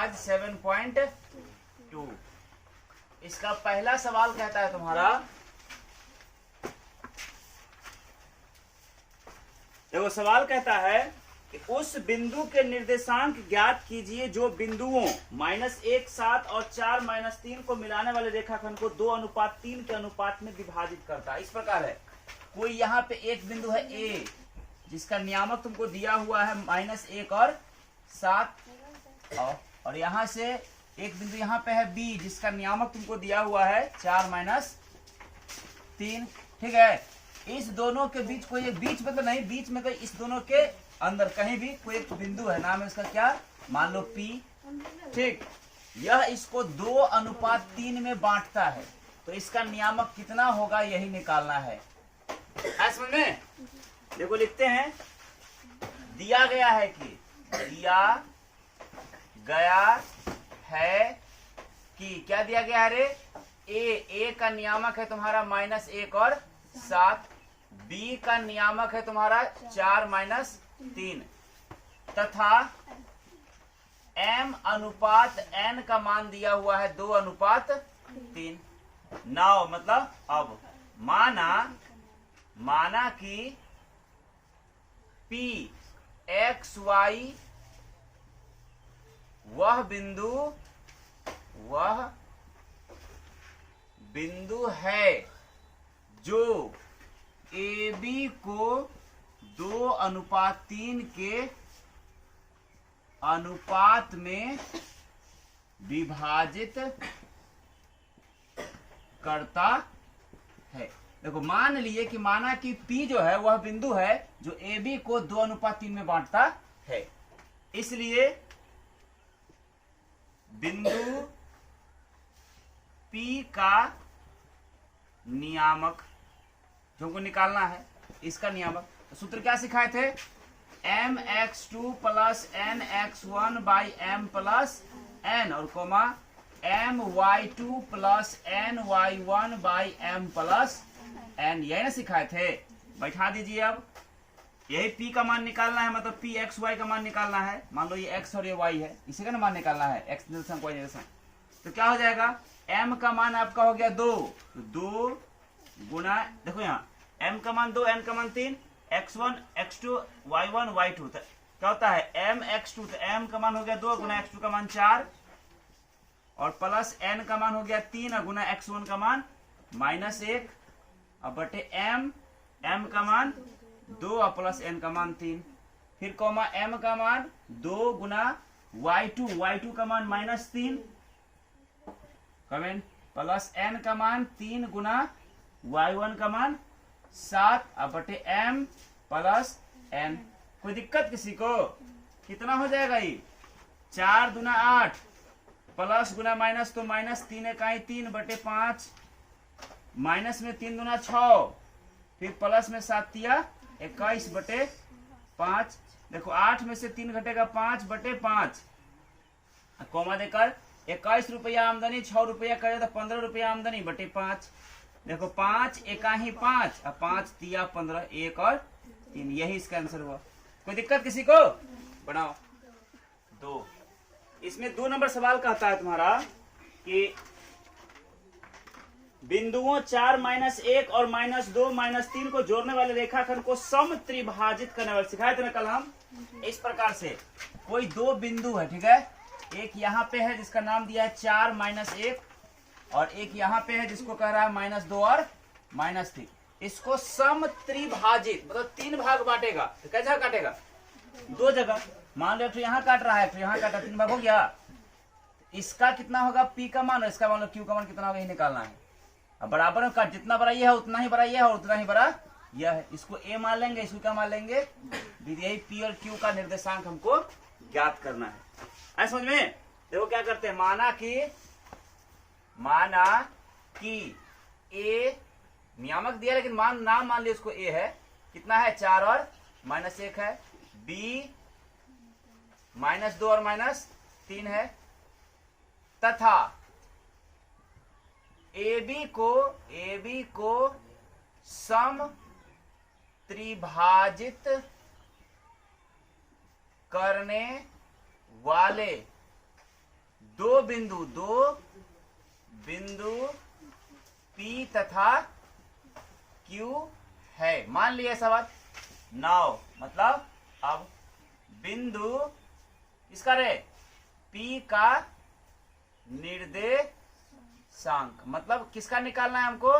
आज 7.2। इसका पहला सवाल कहता है तुम्हारा, देखो सवाल कहता है कि उस बिंदु के निर्देशांक ज्ञात कीजिए जो बिंदुओं -1 7 और 4 -3 को मिलाने वाले रेखाखंड को 2:3 के अनुपात में विभाजित करता है। इस प्रकार है, कोई यहाँ पे एक बिंदु है ए जिसका नियामक तुमको दिया हुआ है -1 और 7, और यहाँ से एक बिंदु यहाँ पे है बी जिसका नियामक तुमको दिया हुआ है 4 -3। ठीक है, इस दोनों के बीच कोई एक बीच मतलब नहीं, बीच में तो इस दोनों के अंदर कहीं भी कोई एक बिंदु है, नाम है उसका क्या, मान लो पी। ठीक, यह इसको 2:3 में बांटता है, तो इसका नियामक कितना होगा यही निकालना है। समझ में? देखो लिखते हैं, दिया गया है कि क्या दिया गया है रे, ए का नियामक है तुम्हारा -1 और 7, बी का नियामक है तुम्हारा 4 -3, तथा m अनुपात n का मान दिया हुआ है 2:3। नाउ मतलब अब माना कि P x y वह बिंदु है जो AB को 2:3 के अनुपात में विभाजित करता है। देखो माना कि P जो है वह बिंदु है जो AB को 2:3 में बांटता है, इसलिए बिंदु P का नियामक तुमको निकालना है, इसका नियामक। तो सूत्र क्या सिखाए थे, mx2 + nx1 / m + n और coma my2 + ny1 / m + n, यही ना सिखाए थे। बैठा दीजिए, अब यही P का मान निकालना है, मतलब P x y का मान निकालना है। मान लो ये x और ये y है, इसी का ना मान निकालना है, x निर्देशांक y निर्देशांक। तो क्या हो जाएगा, m का मान आपका हो गया 2, तो 2 गुना, देखो यहाँ m का मान 2, n का मान 3, x1 x2 y1 y2, क्या होता है m x2, तो m का मान हो गया 2 गुना x2 का मान 4 और प्लस n का मान हो गया 3 और गुना x1 का मान -1 और बटे m का मान 2 और प्लस n का मान 3, फिर कोमा m का मान 2 गुना y2 का मान -3 कमेंट प्लस n का मान 3 गुना y1 का मान 7 और बटे m प्लस n। कोई दिक्कत किसी को? कितना हो जाएगा ये, 4 दूना 8 प्लस गुना माइनस, तो -3 इकाई 3 बटे 5, माइनस में 3 दूना 6, फिर प्लस में 7 तिया 21 बटे 5। देखो 8 में से 3 घटेगा 5 बटे 5, कोमा देकर 21 रुपया आमदनी, 6 रुपया करे तो 15 रुपया आमदनी बटे 5। देखो 5 इकाई 5 और 5 तिया 15, 1 और 3, यही इसका आंसर हुआ। कोई दिक्कत किसी को? बनाओ 2। इसमें 2 नंबर सवाल कहता है तुम्हारा कि बिंदुओं 4 -1 और -2 -3 को जोड़ने वाले रेखाखंड को सम त्रिभाजित करने वाले सिखाए थे ना कल हम। इस प्रकार से कोई 2 बिंदु है, ठीक है, एक यहाँ पे है जिसका नाम दिया है 4 -1 और एक यहाँ पे है जिसको कह रहा है -2 और -3। इसको सम त्रिभाजित मतलब 3 भाग बांटेगा, तो कैसा काटेगा, 2 जगह। मान लो तो यहाँ काट रहा है, तो यहाँ काटा, 3 भाग हो गया। इसका कितना होगा P का मान और इसका मान लो Q का मान कितना होगा, यही निकालना है। अब बराबर में काट, जितना बड़ा ये है उतना ही बड़ा ये है और उतना ही बड़ा यह है। इसको A मान लेंगे, इसको क्या मान लेंगे, यही P और Q का निर्देशांक हमको ज्ञात करना है। ऐसा समझ में? देखो क्या करते हैं, माना कि A नियामक दिया लेकिन नाम मान लिया उसको A है, कितना है 4 और -1 है, B -2 और -3 है, तथा AB को सम त्रिभाजित करने वाले दो बिंदु P तथा Q है, मान लिया ऐसा बात। नाउ मतलब अब बिंदु किसका रे, P का निर्देशांक, मतलब किसका निकालना है हमको,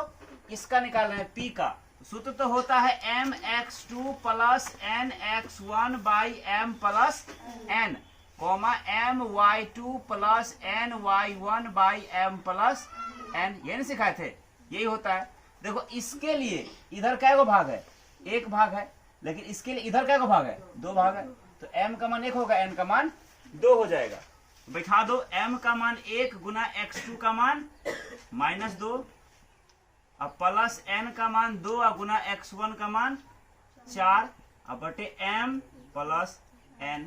इसका निकालना है, P का। सूत्र तो होता है mx2 plus nx1 by m plus n, comma my2 plus ny1 by m plus n, ये नहीं सिखाए थे, यही होता है। देखो इसके लिए इधर क्या को भाग है, एक भाग है, लेकिन इसके लिए इधर क्या को भाग है, दो भाग है, तो m का मान 1 होगा, n का मान 2 हो जाएगा। बैठा दो, m का मान 1 गुना x2 का मान -2, अब प्लस n का मान 2 गुना x1 का मान 4, अब बटे m प्लस n,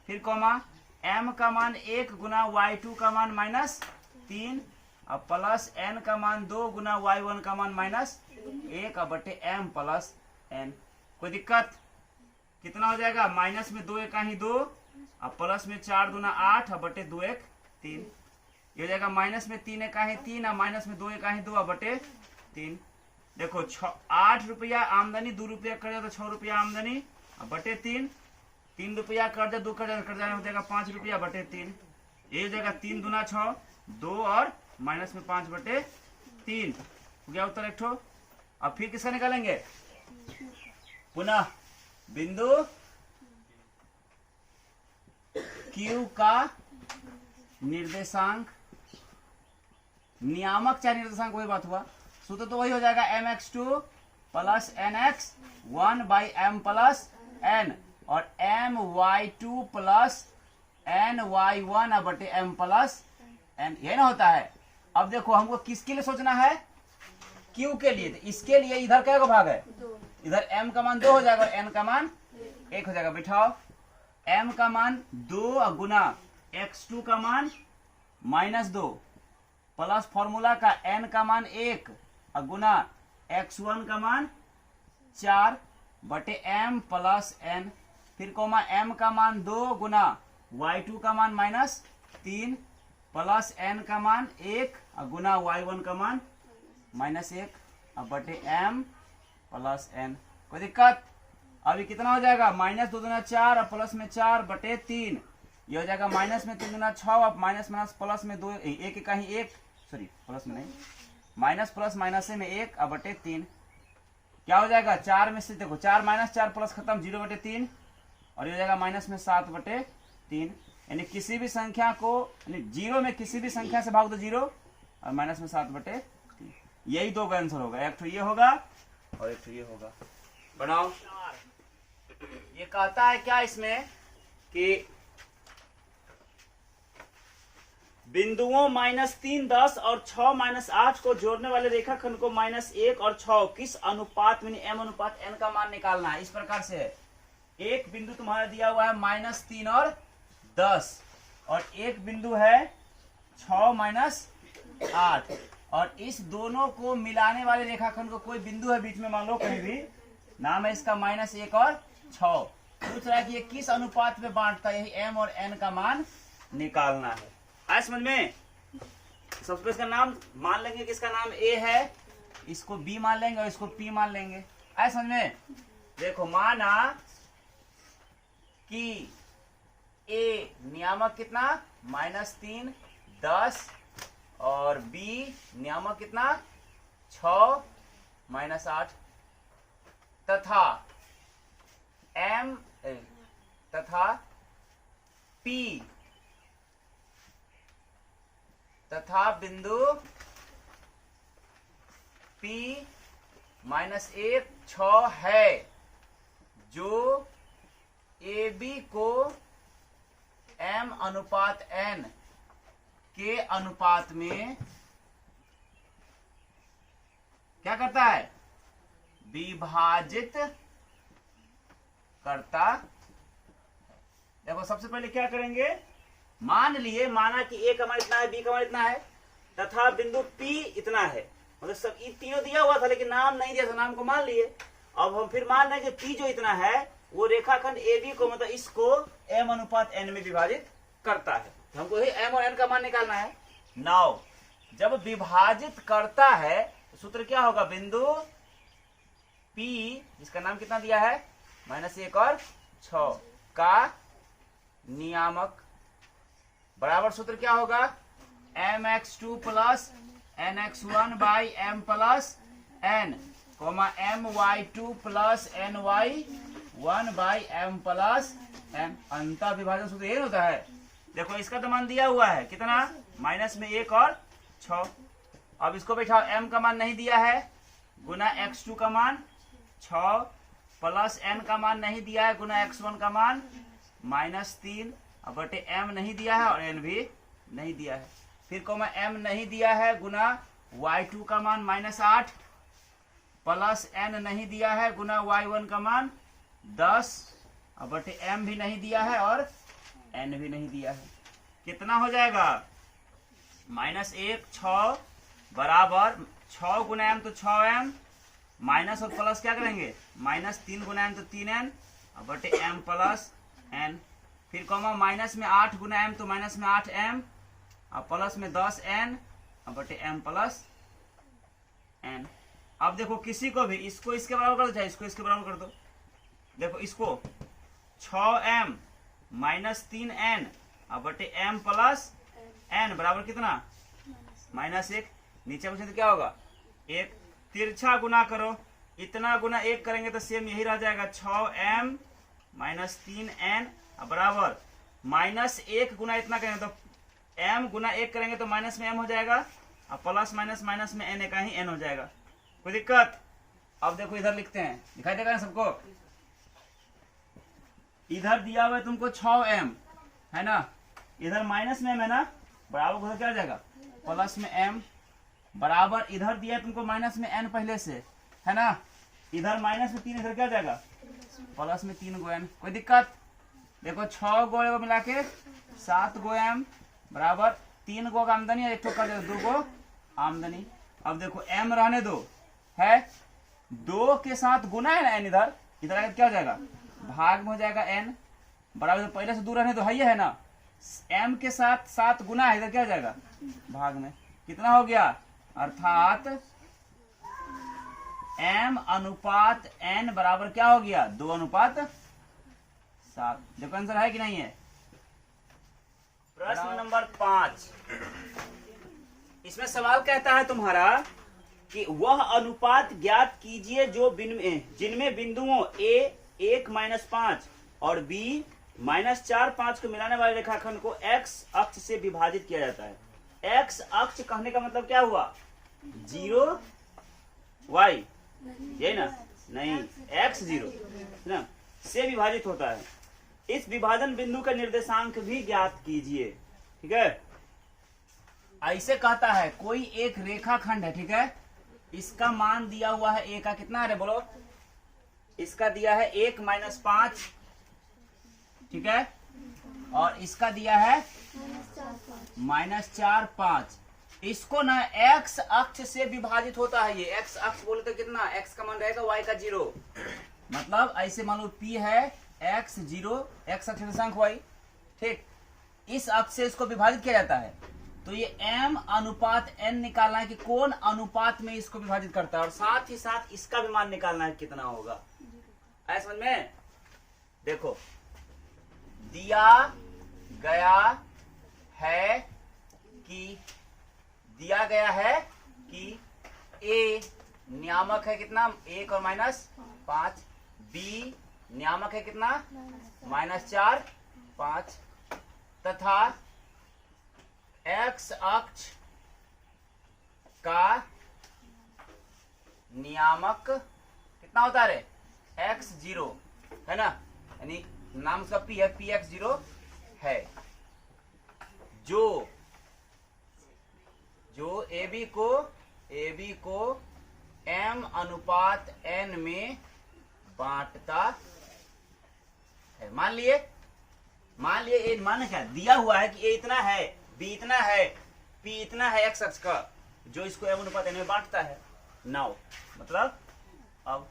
फिर कोमा m का मान 1 गुना y2 का मान -3, अब प्लस n का मान 2 गुना y1 का मान -1, अब बटे m प्लस n। कोई दिक्कत? कितना हो जाएगा, माइनस में 2 एका ही 2, अब प्लस में 4 दूना 8, अब बटे 2 1 3, ये हो जाएगा माइनस में 3 एका ही 3, अब माइनस में 2 एका ही 2, अब बटे 3। देखो 8 रुपया आमदनी, 2 रुपया कर्जा तो 6 रुपया आमदनी, अब बटे 3, 3 रुपया कर्जा, 2 कर्जा हो जाएगा 5 रुपया बटे 3, ये हो जाएगा 3 दूना 6, 2 और माइनस में 5 बटे 3, हो गया उत्तर एक ठो। अब फिर किसका निकालेंगे, पुनः बिंदु Q का निर्देशांक, नियामक चाहे निर्देशांक वही बात हुआ, सूत्र तो वही हो जाएगा mx2 plus nx1 by m plus n, और my2 प्लस ny1 बटे m प्लस n, ये ना होता है। अब देखो हमको किसके लिए सोचना है, Q के लिए, तो इसके लिए इधर क्या का भाग है, इधर m का मान 2 हो जाएगा और n का मान 1 हो जाएगा। बिठाओ, m का मान 2 गुना x2 का मान -2 प्लस फॉर्मूला का n का मान 1 गुना x1 का मान 4 बटे m प्लस n, फिर कोमा m का मान 2 गुना y2 का मान -3 प्लस n का मान 1 गुना y1 का मान -1, अब बटे m प्लस n। कोई दिक्कत? अभी कितना हो जाएगा, -2 दूना 4 और प्लस में 4 बटे 3, ये हो जाएगा माइनस में 3 दूना 6, अब माइनस माइनस प्लस में 2 1 का ही 1, सॉरी प्लस में नहीं, माइनस प्लस माइनस में 1 अब बटे 3, क्या हो जाएगा, 4 में से देखो 4 माइनस 4 प्लस खत्म 0 बटे 3, और ये हो जाएगा माइनस में 7 बटे 3, यानी किसी भी संख्या को, यानी 0 में किसी भी संख्या से भाग दो 0 और माइनस में 7 बटे 3, यही दो का आंसर होगा, एक तो ये होगा और एक तो ये होगा। बनाओ, ये कहता है क्या इसमें कि बिंदुओं -3 10 और 6 -8 को जोड़ने वाले रेखाखंड को -1 और 6 किस अनुपात में m अनुपात n का मान निकालना है। इस प्रकार से है, एक बिंदु तुम्हारा दिया हुआ है -3 और 10, और एक बिंदु है 6 -8, और इस दोनों को मिलाने वाले रेखाखंड को कोई बिंदु है बीच में, मान लो कहीं भी, नाम है इसका -1 और 6, पूछ रहा है कि ये किस अनुपात में बांटता है, यही m और n का मान निकालना है। आया समझ में? सबसे इसका नाम मान लेंगे कि इसका नाम a है, इसको b मान लेंगे और इसको p मान लेंगे। आया समझ में? देखो माना कि a नियामक कितना -3 10 और b नियामक कितना 6 -8, तथा p तथा बिंदु P -1 6 है, जो AB को M अनुपात N के अनुपात में क्या करता है, विभाजित करता। देखो सबसे पहले क्या करेंगे, मान लिए, माना कि A का मान इतना है, B का मान इतना है, तथा बिंदु P इतना है, मतलब सब ये तीनों दिया हुआ था लेकिन नाम नहीं दिया था, नाम को मान लिए। अब हम फिर मान लें कि P जो इतना है वो रेखाखंड AB को, मतलब इसको M अनुपात N में विभाजित करता है। तो हमको ही m और n का मान निकालना है। नाउ जब विभाजित करता है तो सूत्र क्या होगा, बिंदु P जिसका नाम कितना दिया है -1 और 6 का नियामक बराबर सूत्र क्या होगा, mx2 plus nx1 by m plus n comma my2 plus ny1 by m plus n। अंतर विभाजन सूत्र ये होता है। देखो इसका तो मान दिया हुआ है कितना, -1 और 6। अब इसको बैठाओ, m का मान नहीं दिया है गुना x2 का मान 6 प्लस n का मान नहीं दिया है गुना x1 का मान -3 अब बटे m नहीं दिया है और n भी नहीं दिया है। फिर कोमा m नहीं दिया है गुना y2 का मान -8 प्लस n नहीं दिया है गुना y1 का मान 10 अब बटे m भी नहीं दिया है और n भी नहीं दिया है। कितना हो जाएगा, -1 6 बराबर 6 गुना m तो 6m माइनस और प्लस क्या करेंगे, -3 गुना m तो 3n अब बटे m प्लस n। फिर कॉमा माइनस में 8 गुना m तो माइनस में 8m और प्लस में 10n अब बटे m प्लस n। अब देखो किसी को भी इसको इसके बराबर कर दो, चाहे इसको इसके बराबर कर दो। देखो इसको 6m -3n अब बटे m प्लस n बराबर कितना, -1। नीचे पूछे तो क्या होगा, 1 तिरछा गुना करो, इतना गुना 1 करेंगे तो सेम यही रह जाएगा 6m -3n बराबर -1 गुना इतना करेंगे तो m गुना 1 करेंगे तो माइनस में m हो जाएगा और प्लस माइनस माइनस में n का ही n हो जाएगा। कोई दिक्कत। अब देखो इधर लिखते हैं, दिखाई देगा ना सबको, इधर दिया हुआ है तुमको 6m है ना, इधर माइनस में m है ना, बराबर उधर क्या हो जाएगा प्लस में m बराबर इधर दिया तुमको माइनस में n पहले से है ना, इधर माइनस में 3 इधर क्या हो जाएगा प्लस में 3 गो n। कोई दिक्कत। देखो 6 गो मिला के 7 गो m बराबर 3 गो का आमदनी है, 1 ठो कर दो 2 गो आमदनी। अब देखो m रहने दो है, 2 के साथ गुना है ना n, इधर इधर आकर क्या हो जाएगा भाग में हो जाएगा n बराबर, तो पहले से दूर रहने दो है ना, m के साथ 7 गुना है, इधर क्या हो जाएगा भाग में। कितना हो गया, अर्थात m अनुपात n बराबर क्या हो गया 2:7। देखो आंसर है कि नहीं है। प्रश्न नंबर 5, इसमें सवाल कहता है तुम्हारा कि वह अनुपात ज्ञात कीजिए जो जिनमें बिंदुओं a 1-5 और b -4 5 को मिलाने वाले रेखाखंड को x अक्ष से विभाजित किया जाता है। x अक्ष कहने का मतलब क्या हुआ, 0 y, यही ना, नहीं x 0 ना से विभाजित होता है। इस विभाजन बिंदु का निर्देशांक भी ज्ञात कीजिए। ठीक है, ऐसे कहता है कोई एक रेखाखंड है, ठीक है, इसका मान दिया हुआ है a का कितना है बोलो, इसका दिया है 1-5, ठीक है, और इसका दिया है -4 5। इसको ना x अक्ष से विभाजित होता है, ये x अक्ष बोले तो कितना, x का मान रहेगा y का 0, मतलब ऐसे मान लो p है x 0, x अक्ष निर्देशांक y, ठीक, इस अक्ष से इसको विभाजित किया जाता है। तो ये m अनुपात n निकालना है कि कौन अनुपात में इसको विभाजित करता है, और साथ ही साथ इसका भी मान निकालना है कितना होगा। आया समझ में। देखो दिया गया है कि a नियामक है कितना 1 और -5, b नियामक है कितना -4 5, तथा x अक्ष का नियामक कितना होता है रे, x 0 है ना, यानी नाम उसका p है, px 0 है, जो AB को m अनुपात n में बांटता है। मान लिए ये मान क्या दिया हुआ है कि a इतना है, b इतना है, p इतना है x अक्ष का, जो इसको m अनुपात n में बांटता है। नाउ मतलब अब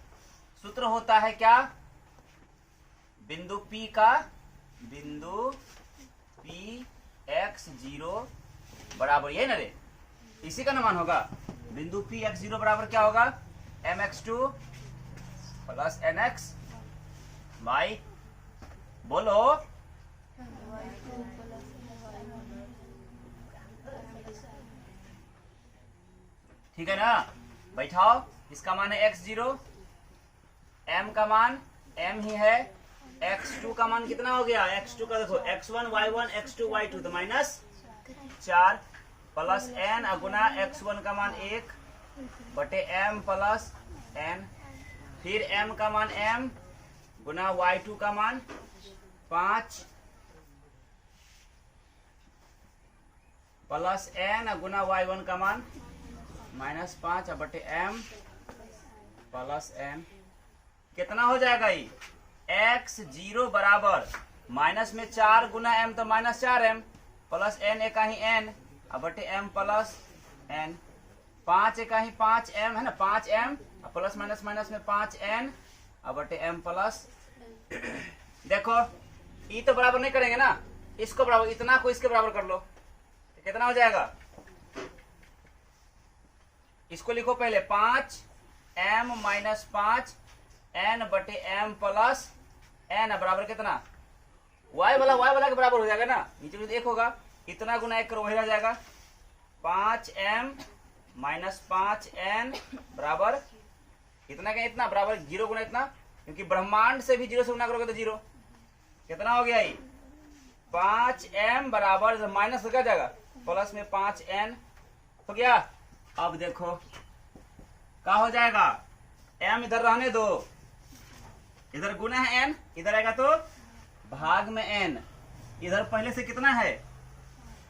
सूत्र होता है क्या, बिंदु P x0 बराबर, यही ना रे, इसी का ना मान होगा। बिंदु P x0 बराबर क्या होगा, mx2 प्लस nx बाई, बोलो, ठीक है ना। बैठाओ, इसका मान है x0, m का मान m ही है, x2 का मान कितना हो गया, x2 का देखो x1 y1 x2 y2 तो -4 प्लस n गुना x1 का मान 1 बटे m प्लस n, फिर m का मान m गुना y2 का मान 5 प्लस n गुना y1 का मान -5 बटे m प्लस n, कितना हो जाएगा ये, x0 बराबर माइनस में 4 गुना m तो -4m प्लस n एक ही n बटे m प्लस n, 5 एक ही 5m है ना, 5m प्लस माइनस माइनस में 5n बटे m प्लस। देखो ये तो बराबर नहीं करेंगे ना, इसको बराबर, इतना को इसके बराबर कर लो तो कितना हो जाएगा, इसको लिखो पहले 5m माइनस 5n बटे m प्लस n बराबर कितना, y वाला के बराबर हो जाएगा ना, नीचे में 1 होगा, इतना गुना 1 करो वही रह जाएगा, 5m माइनस 5n बराबर इतना का इतना बराबर 0 गुना इतना, क्योंकि ब्रह्मांड से भी 0 से गुना करोगे तो 0, कितना हो गया ये, 5m बराबर माइनस क्या जाएगा प्लस में 5n हो गया। अब देखो क्या हो जाएगा, m इधर रहने दो, इधर गुना है n, इधर आएगा तो भाग में n, इधर पहले से कितना है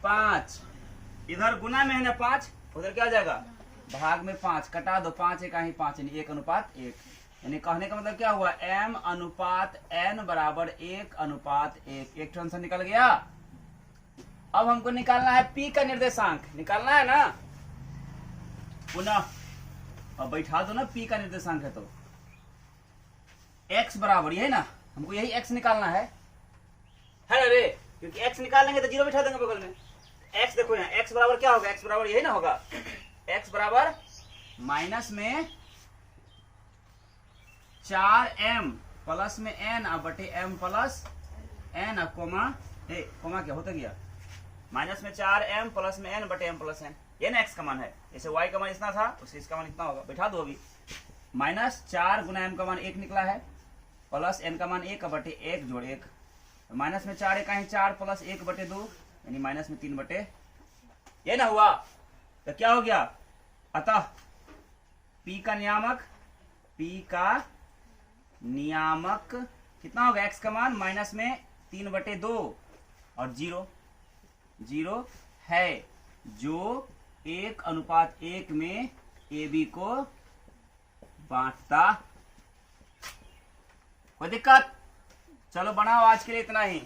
5, इधर गुना में है ना 5, उधर क्या हो जाएगा भाग में 5, कटा दो, 5 एक ही 5 यानी 1 अनुपात 1, यानी कहने का मतलब क्या हुआ, m अनुपात n बराबर 1 अनुपात 1, एक आंसर निकल गया। अब हमको निकालना है p का निर्देशांक, निकालना है ना, पुनः अब बैठा दो ना, p का निर्देशांक है तो x बराबर, यही ना, हमको यही x निकालना है ना रे, क्योंकि x निकाल लेंगे तो 0 बैठा देंगे बगल में, x देखो यहाँ x बराबर क्या होगा, x बराबर यही ना होगा, x बराबर माइनस में 4m प्लस में n बटे m प्लस n कोमा क्या होता गया, माइनस में 4m प्लस में n बटे m प्लस n, ये ना x का मान है, जैसे y का मान इतना था उसे इसका मान इतना होगा, बैठा दो अभी, -4 गुना m का मान 1 निकला है प्लस n का मान 1 बटे 1 जोड़ 1, माइनस में 4 एक ही 4 प्लस 1 बटे 2 यानी माइनस में 3 बटे, ये ना हुआ तो क्या हो गया, अतः p का नियामक कितना होगा, x का मान माइनस में 3 बटे 2 और 0 है, जो 1 अनुपात 1 में AB को बांटता। कोई दिक्कत, चलो बनाओ, आज के लिए इतना ही।